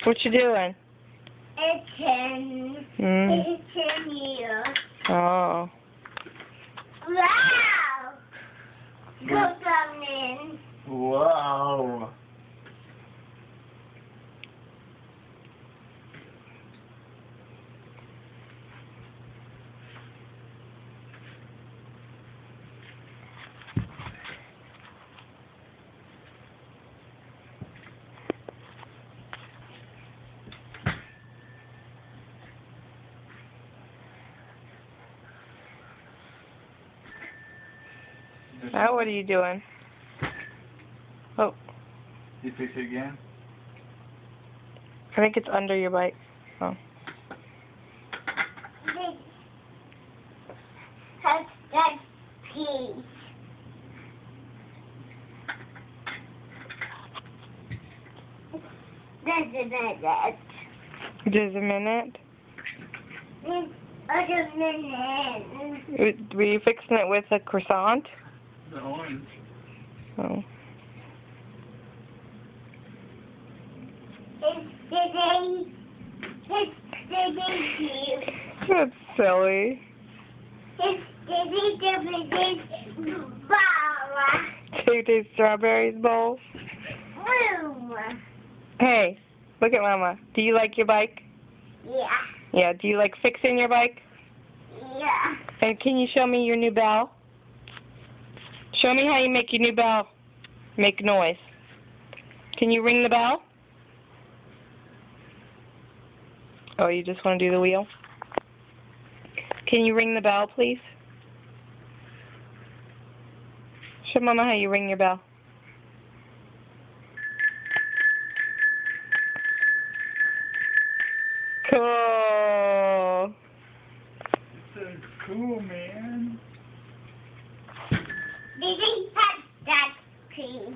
What you doing? It's in. Mm. It's in here. Oh. Wow! Go down in. Wow. Now what are you doing? Oh, You fix it again? I think it's under your bike. Oh. Touch that piece. There's a minute. Just a minute. There's a minute. Were you fixing it with a croissant? The orange. Oh. It's cute. That's silly. Take these strawberries bowl. Hey, look at Mama. Do you like your bike? Yeah. Yeah. Do you like fixing your bike? Yeah. And can you show me your new bell? Show me how you make your new bell. Make noise. Can you ring the bell? Oh, you just want to do the wheel? Can you ring the bell, please? Show Mama how you ring your bell. Cool. So cool, man. Did he touch that piece?